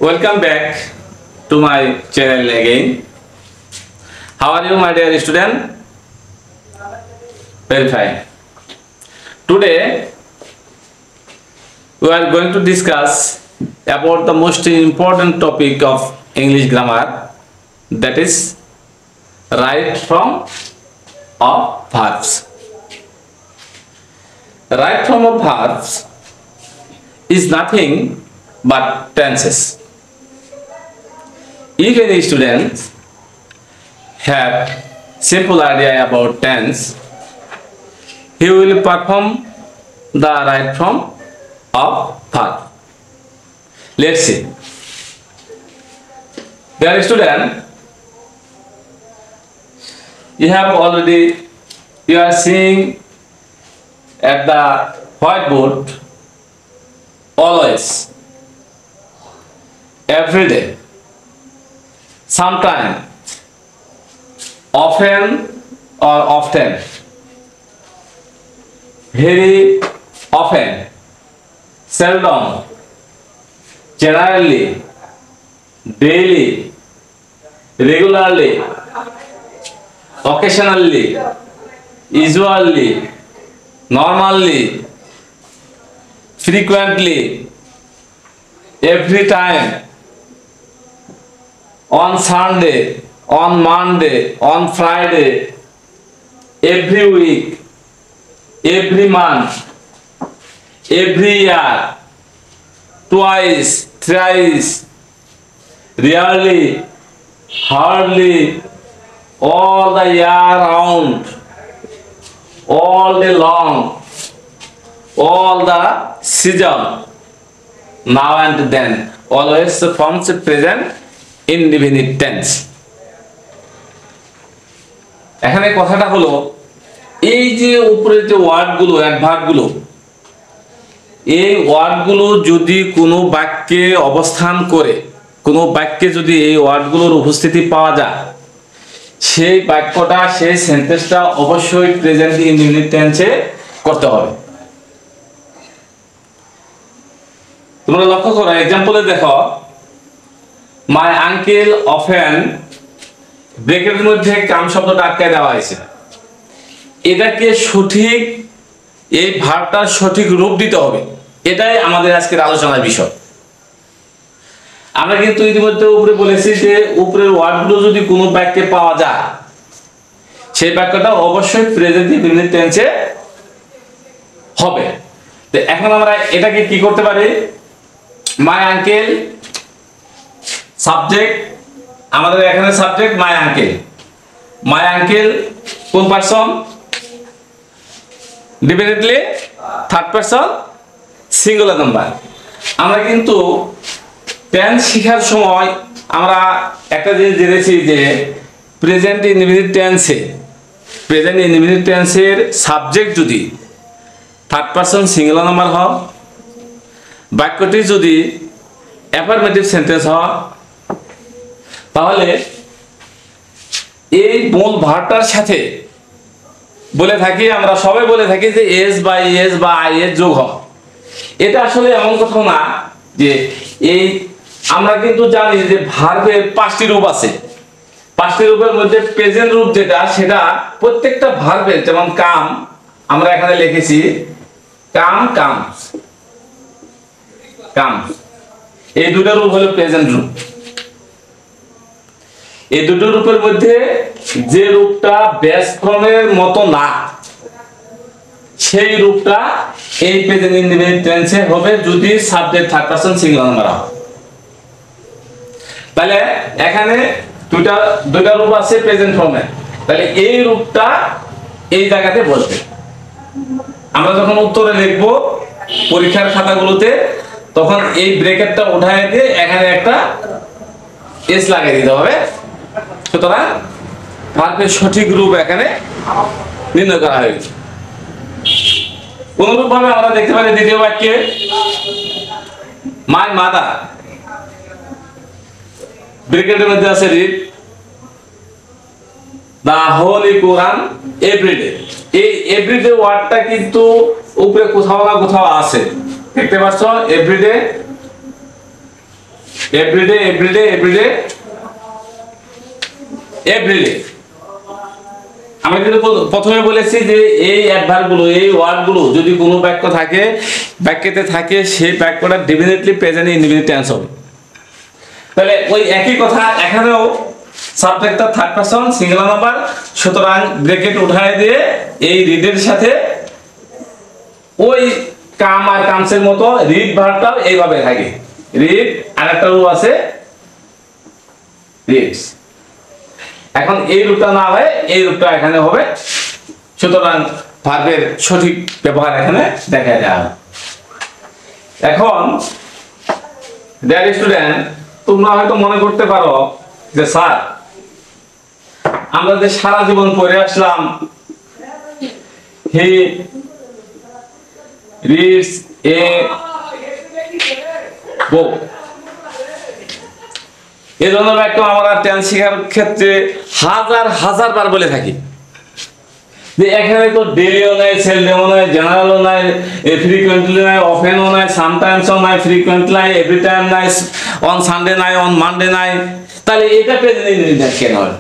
Welcome back to my channel again. How are you, my dear student? Very fine. Today we are going to discuss about the most important topic of English grammar, that is right from of verbs. Right from of verbs is nothing but tenses. If any students have simple idea about tense, he will perform the right from of verb. Let's see. Dear student, you are seeing at the whiteboard always, every day, sometime, often or often, very often, seldom, generally, daily, regularly, occasionally, usually, normally, frequently, every time, on Sunday, on Monday, on Friday, every week, every month, every year, twice, thrice, rarely, hardly, all the year round, all day long, all the season, now and then, always the forms present indefinite tense. এখানে কথাটা হলো, এই যে উপরে যে ওয়ার্ডগুলো, অ্যাডভার্বগুলো, এই ওয়ার্ডগুলো যদি কোনো বাক্যে অবস্থান করে, কোনো বাক্যে যদি এই ওয়ার্ডগুলোর উপস্থিতি পাওয়া যায়, সেই বাক্যটা, সেই সেন্টেন্সটা অবশ্যই প্রেজেন্ট ইনডিফিনিট টেন্সে করতে হবে। তোমরা লক্ষ্য করো, এক্সাম্পলে দেখো, মাই আঙ্কেল অফেন, ব্রেকেটের মধ্যে কাম শব্দটা আটকায় দেওয়া হয়েছে। এটাকে সঠিক, এই ভার্বটার সঠিক রূপ দিতে হবে, এটাই আমাদের আজকের আলোচনার বিষয়। আমরা কিন্তু ইতিমধ্যে উপরে বলেছি যে উপরের ওয়ার্ডগুলো যদি কোনো বাক্যে পাওয়া যায়, সেই বাক্যটা অবশ্যই প্রেজেন্ট ইনডিফিনিট টেন্সে হবে। তো এখন আমরা এটাকে কি করতে পারি, মাই আঙ্কেল, সাবজেক্ট, আমাদের এখানে subject my uncle. My uncle কোন person? Definitely third person singular number. আমরা কিন্তু টেন্স শেখার সময় আমরা একটা জিনিস জেনেছি যে প্রেজেন্ট ইনডিফিনিট টেন্সের সাবজেক্ট যদি থার্ড পারসন সিঙ্গুলার নাম্বার হয়, বাক্যটি যদি অ্যাফারমেটিভ সেন্টেন্স হয়, তাহলে এই মূল ভার্বটার সাথে বলে থাকি, আমরা সবাই বলে থাকি যে এস বা ইএস বা আই এর যোগ হয়। এটা আসলে এমন কথা না যে এই, আমরা কিন্তু জানি যে ভার্বের 5টি রূপ আছে। 5টি রূপের মধ্যে প্রেজেন্ট রূপ যেটা, সেটা প্রত্যেকটা ভার্বের, যেমন কাম, আমরা এখানে লিখেছি কাম, কামস, কামস, এই দুটো রূপ হলো প্রেজেন্ট রূপ। এই দুটো রূপের মধ্যে যে রূপটা বেস ফর্মের মতো না, সেই রূপটা এই প্রেজেন্ট ইনডিফিনিট টেন্সে হবে যদি subject third person singular number হয়। তাহলে এখানে দুটা রূপ আছে প্রেজেন্ট ফর্মে, তাহলে এই রূপটা এই জায়গাতে বসবে। আমরা যখন উত্তরে লিখব পরীক্ষার খাতাগুলোতে, তখন এই ব্র্যাকেটটা উঠায় দিয়ে এখানে একটা এস লাগিয়ে দিতে হবে। সুতরাং ভার্বের সঠিক রূপ এখানে নির্ণয় করা হয়েছে। অনুরূপভাবে আমরা দেখতে পারি দ্বিতীয় বাক্যে মাই মাদার, ব্র্যাকেটের মধ্যে আছে read the holy Quran everyday. এই এভরিডে ওয়ার্ডটা কিন্তু উপরে কোথাও না কোথাও আছে, দেখতে পাচ্ছ everyday. Everyday everyday everyday everyday. আমি কিন্তু প্রথমে বলেছি যে এই অ্যাডভার্বগুলো, এই ওয়ার্ডগুলো যদি কোনো বাক্য থাকে, বাক্যতে থাকে, সেই বাক্যটা ডেফিনেটলি প্রেজেন্ট ইনডিফিনিট টেন্স হবে। তাহলে ওই একই কথা এখানেও সাবজেক্টটা থার্ড পারসন সিঙ্গুলার নাম্বার, সুতরাং ব্র্যাকেট উঠায় দিয়ে এই রিডের সাথে ওই কাম আর কামসের মতো রিড ভার্বটাও এইভাবে থাকে। রিড আরেকটা রূপ আছে রিডস। এখন এই রূপটা না হয় এই রূপটা এখানে হবে, সুতরাং ভার্বের সঠিক ব্যবহার এখানে দেখা যায়। এখন ডিয়ার স্টুডেন্ট, তোমরা হয়তো মনে করতে পারো যে স্যার আমরা যে সারা জীবন পড়ে আসলাম হি রিডস এ বুক, এই ধরনের বাক্য আমরা টেন্স শেখার ক্ষেত্রে হাজার হাজার বার বলে থাকি যে এখানে তো ডেলিও নাই, সেলডেমও নাই, জেনারেলও নাই, ফ্রিকুয়েন্টলি নাই, অফেনও নাই, সামটাইমসও নাই, ফ্রিকুয়েন্টলি নাই, এভরি টাইম নাই, অন সানডে নাই, অন মানডে নাই। তাহলে এটা প্রেজেন্ট ইনডিফিনিট কেন হয়?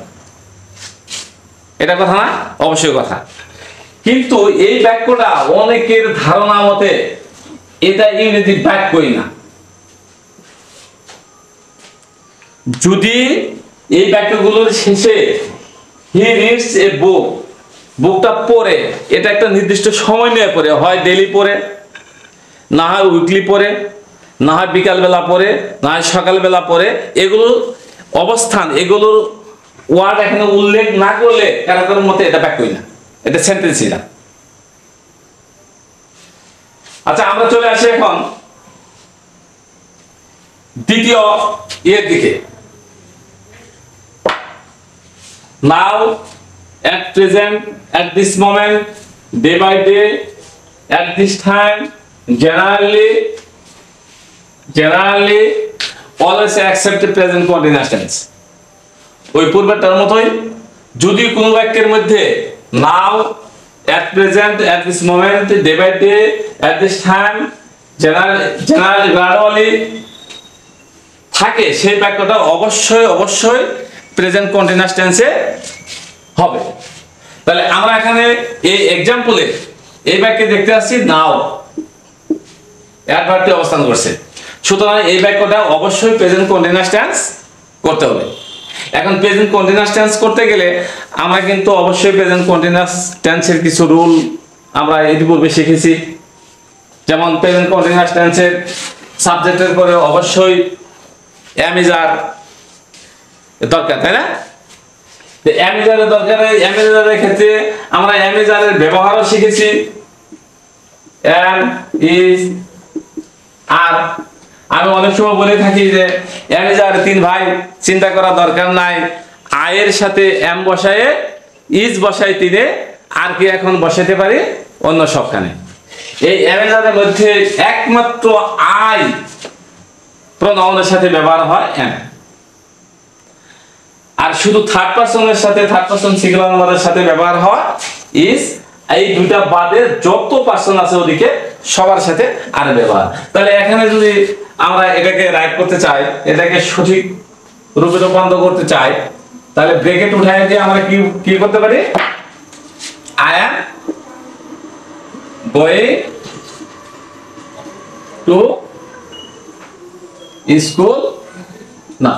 এটা কথা না? অবশ্যই কথা। কিন্তু এই বাক্যটা অনেকের ধারণা মতে এটা ইংরেজি বাক্যই না। যদি এই বাক্যগুলোর শেষে হি রিডস এ বুক, বুকটা পড়ে, এটা একটা নির্দিষ্ট সময় নিয়ে পড়ে, হয় ডেইলি পড়ে, না হয় উইকলি পড়ে, না হয় বিকালবেলা পড়ে, না হয় সকালবেলা পড়ে, এগুলোর অবস্থান, এগুলোর ওয়ার্ড এখানে উল্লেখ না করলে কারোর মতে এটা বাক্যই না, এটা সেন্টেন্সই না। আচ্ছা, আমরা চলে আসি এখন দ্বিতীয় এর দিকে। নাও, at present, at this moment, day by day, at this time, generally, always accept the present continuous tense. ওই পূর্বেরটার মতোই যদি কোনো বাক্যের মধ্যে নাও, at present, at this moment, day by day, at this time, generally, gradually থাকে, সেই বাক্যটা অবশ্যই প্রেজেন্ট কন্টিনিউয়াস টেন্সে হবে। তাহলে আমরা এখানে এই এক্সাম্পলে এই বাক্যে দেখতে পাচ্ছি নাও অ্যাডভার্বটি অবস্থান করছে, সুতরাং এই বাক্যটা অবশ্যই প্রেজেন্ট কন্টিনিউয়াস টেন্স করতে হবে। এখন প্রেজেন্ট কন্টিনিউয়াস টেন্স করতে গেলে আমরা কিন্তু অবশ্যই প্রেজেন্ট কন্টিনিউয়াস টেন্সের কিছু রুল আমরা ইতিপূর্বে শিখেছি। যেমন প্রেজেন্ট কন্টিনিউয়াস টেন্সের সাবজেক্টের পরে অবশ্যই অ্যামিজার দরকার, তাই না? অ্যামিজারের দরকারে অ্যামিজারের ক্ষেত্রে আমরা অ্যামিজারের ব্যবহারও শিখেছি। এম ইজ আর আমি অনেক সময় বলে থাকি যে অ্যামিজার তিন ভাই, চিন্তা করা দরকার নাই, আয়ের সাথে এম বসায়ে ইজ বসাই তিনে, আর কি এখন বসাতে পারি অন্য সবখানে। এই অ্যামিজারের মধ্যে একমাত্র আই প্রোনাউনের সাথে ব্যবহার হয় এম, আর শুধু থার্ড পারসনের সাথে, থার্ড পারসন সিঙ্গুলার নাম্বারের সাথে ব্যবহার হয় ইজ। এই দুইটা বাদে যত পারসন আছে ওদিকে সবার সাথে আর ব্যবহার। তাহলে এখানে যদি আমরা এটাকে রাইট করতে চাই, এটাকে সঠিক রূপে রূপান্তর করতে চাই, তাহলে ব্র্যাকেট উঠায় দিয়ে আমরা কি করতে পারি? I am going to school না।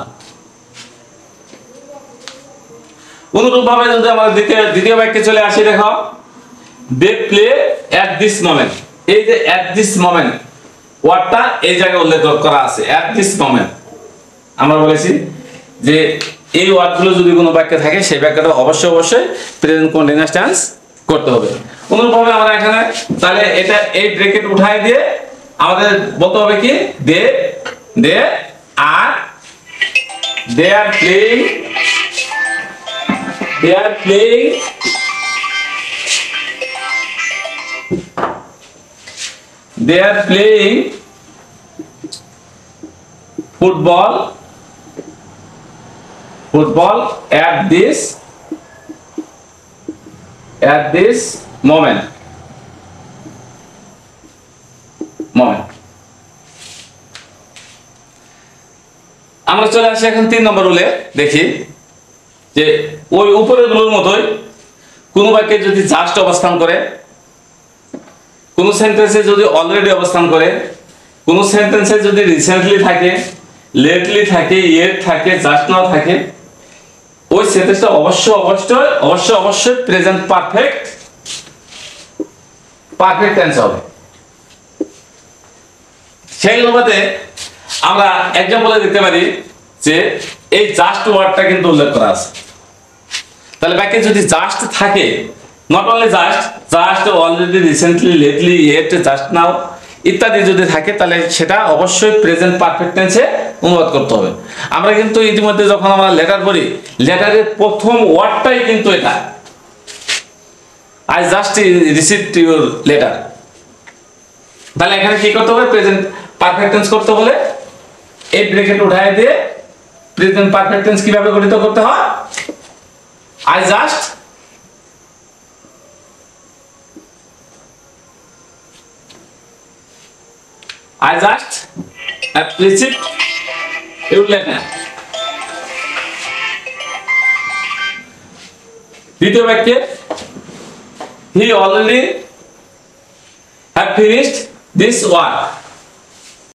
অনুরূপভাবে যদি আমরা দ্বিতীয় বাক্যে চলে আসি, দেখো they play at this moment. এই যে এট দিস মোমেন্ট ওয়ার্ডটা এই জায়গায় উল্লেখ করা আছে, এট দিস মোমেন্ট। আমরা বলেছি যে এই ওয়ার্ডগুলো যদি কোনো বাক্যে থাকে সেই বাক্যটা অবশ্যই প্রেজেন্ট কন্টিনিউয়াস টেন্স করতে হবে। অনুরূপভাবে আমরা এখানে তাহলে এটা এই ব্র্যাকেট উঠায় দিয়ে আমাদের বলতে হবে কি, they are playing, they are playing football at this moment. আমরা চলে আসি এখন 3 নম্বর রুলে। দেখি যে ওই উপরের গুলোর মতোই কোন বাক্যে যদি জাস্ট অবস্থান করে, কোন সেন্টেন্সে যদি অলরেডি অবস্থান করে, কোন সেন্টেন্সে যদি রিসেন্টলি থাকে, লেটলি থাকে, ইয়েট থাকে, জাস্ট নাও থাকে, ওই সেন্টেন্সটা অবশ্যই প্রেজেন্ট পারফেক্ট টেন্স হবে। সেই অনুপাতে আমরা एग्जांपले দেখতে পারি যে এই জাস্ট ওয়ার্ডটা কিন্তু উল্লেখ করা আছে। তাহলে বাক্যে যদি জাস্ট থাকে, not only just already, recently, lately, yet, just now ইত্যাদি যদি থাকে, তাহলে সেটা অবশ্যই প্রেজেন্ট পারফেক্ট টেন্সে অনুবাদ করতে হবে। আমরা কিন্তু ইতিমধ্যে যখন আমরা লেটার পড়ি, লেটারের প্রথম ওয়ার্ডটাই কিন্তু এটা, I just received your letter. তাহলে এখানে কি করতে হবে? প্রেজেন্ট পারফেক্ট টেন্স করতে হলে এই ব্র্যাকেট উঠায় দিয়ে প্রেজেন্ট পারফেক্ট টেন্স কিভাবে গঠিত করতে হয়? I just have received your letter. দ্বিতীয় বাক্যে he already have finished this work.